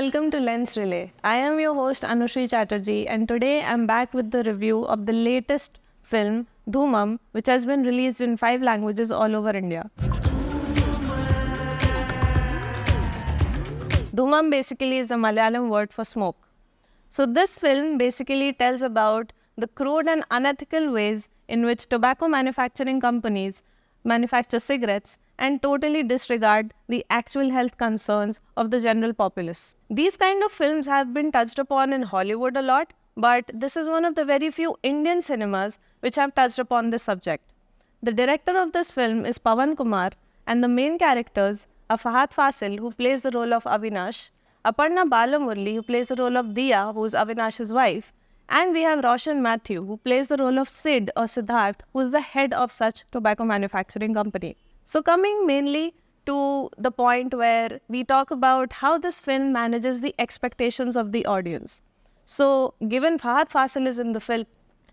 welcome to Lens Relay. I am your host Anushree Chatterjee, and today I'm back with the review of the latest film DHOOMAM, which has been released in 5 languages all over India. DHOOMAM basically is the Malayalam word for smoke. So this film basically tells about the crude and unethical ways in which tobacco manufacturing companies manufacture cigarettes and totally disregard the actual health concerns of the general populace. These kind of films have been touched upon in Hollywood a lot, but this is one of the very few Indian cinemas which have touched upon this subject. The director of this film is Pawan Kumar, and the main characters are Fahadh Fasil, who plays the role of Avinash, Aparna Balamurli, who plays the role of Diya, who is Avinash's wife, and we have Roshan Matthew, who plays the role of Sid or Siddharth, who is the head of such tobacco manufacturing company. So coming mainly to the point where we talk about how this film manages the expectations of the audience. So given Fahadh Fasil is in the film,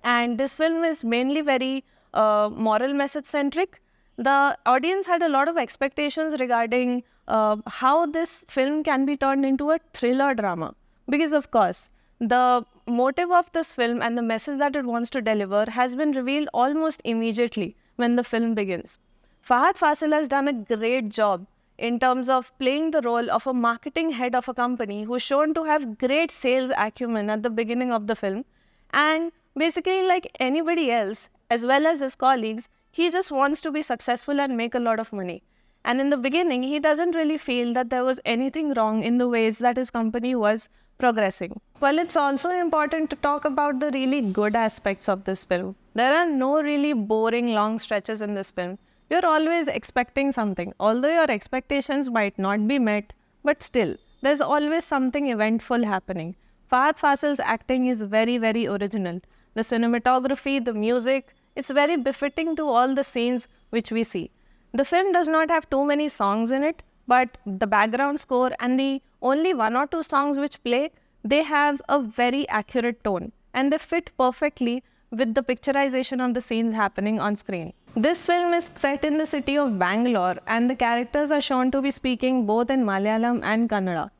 and this film is mainly very moral message centric, the audience had a lot of expectations regarding how this film can be turned into a thriller drama. Because of course, the motive of this film and the message that it wants to deliver has been revealed almost immediately when the film begins. Fahadh Fasil has done a great job in terms of playing the role of a marketing head of a company who's shown to have great sales acumen at the beginning of the film. And basically, like anybody else, as well as his colleagues, he just wants to be successful and make a lot of money. And in the beginning, he doesn't really feel that there was anything wrong in the ways that his company was progressing. Well, it's also important to talk about the really good aspects of this film. There are no really boring long stretches in this film. You're always expecting something, although your expectations might not be met, but still, there's always something eventful happening. Fahadh Fasil's acting is very, very original. The cinematography, the music, it's very befitting to all the scenes which we see. The film does not have too many songs in it, but the background score and the only 1 or 2 songs which play, they have a very accurate tone, and they fit perfectly with the picturization of the scenes happening on screen. This film is set in the city of Bangalore, and the characters are shown to be speaking both in Malayalam and Kannada.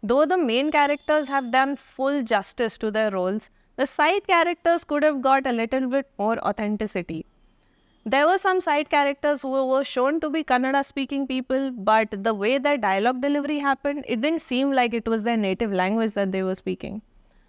Though the main characters have done full justice to their roles, the side characters could have got a little bit more authenticity. There were some side characters who were shown to be Kannada speaking people, but the way their dialogue delivery happened, it didn't seem like it was their native language that they were speaking.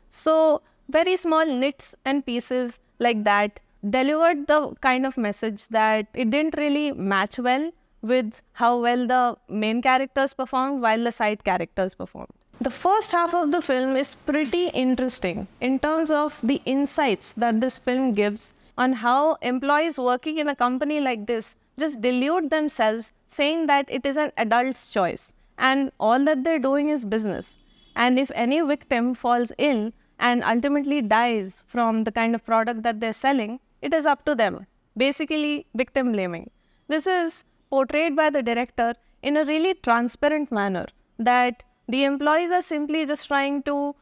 So very small nits and pieces like that delivered the kind of message that it didn't really match well with how well the main characters performed while the side characters performed. The first half of the film is pretty interesting in terms of the insights that this film gives on how employees working in a company like this just delude themselves, saying that it is an adult's choice and all that they're doing is business. And if any victim falls ill and ultimately dies from the kind of product that they're selling, it is up to them. Basically, victim blaming. This is portrayed by the director in a really transparent manner, that the employees are simply just trying to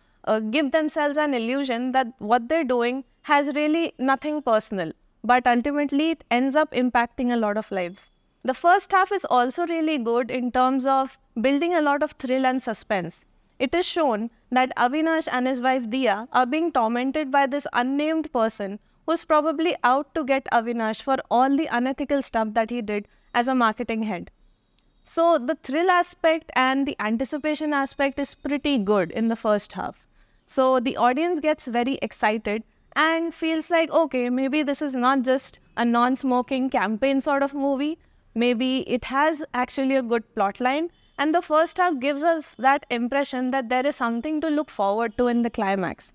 give themselves an illusion that what they're doing has really nothing personal, but ultimately it ends up impacting a lot of lives. The first half is also really good in terms of building a lot of thrill and suspense. It is shown that Avinash and his wife Diya are being tormented by this unnamed person who's probably out to get Avinash for all the unethical stuff that he did as a marketing head. So the thrill aspect and the anticipation aspect is pretty good in the first half. So the audience gets very excited and feels like, okay, maybe this is not just a non-smoking campaign sort of movie. Maybe it has actually a good plot line. And the first half gives us that impression that there is something to look forward to in the climax.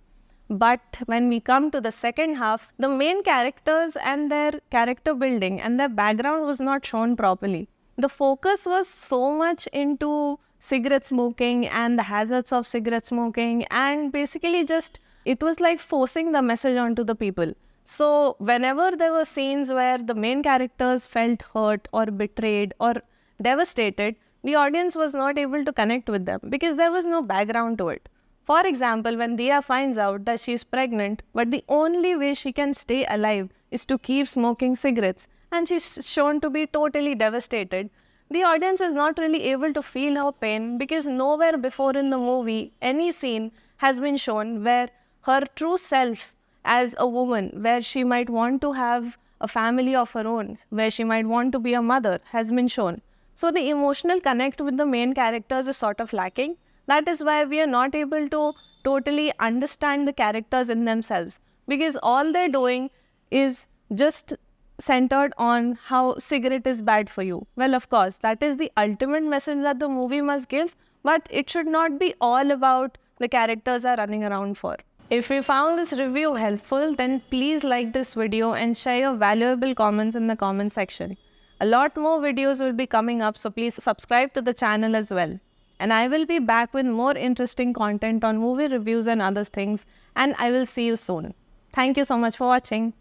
But when we come to the second half, the main characters and their character building and their background was not shown properly. The focus was so much into cigarette smoking and the hazards of cigarette smoking, and basically just it was like forcing the message onto the people. So whenever there were scenes where the main characters felt hurt or betrayed or devastated, the audience was not able to connect with them because there was no background to it. For example, when Diya finds out that she is pregnant, but the only way she can stay alive is to keep smoking cigarettes, and she's shown to be totally devastated, the audience is not really able to feel her pain because nowhere before in the movie any scene has been shown where her true self as a woman, where she might want to have a family of her own, where she might want to be a mother, has been shown. So the emotional connect with the main characters is sort of lacking. That is why we are not able to totally understand the characters in themselves, because all they're doing is just centered on how cigarette is bad for you. Well, of course, that is the ultimate message that the movie must give, but it should not be all about the characters are running around for. If you found this review helpful, then please like this video and share your valuable comments in the comment section. A lot more videos will be coming up, so please subscribe to the channel as well. And I will be back with more interesting content on movie reviews and other things, and I will see you soon. Thank you so much for watching.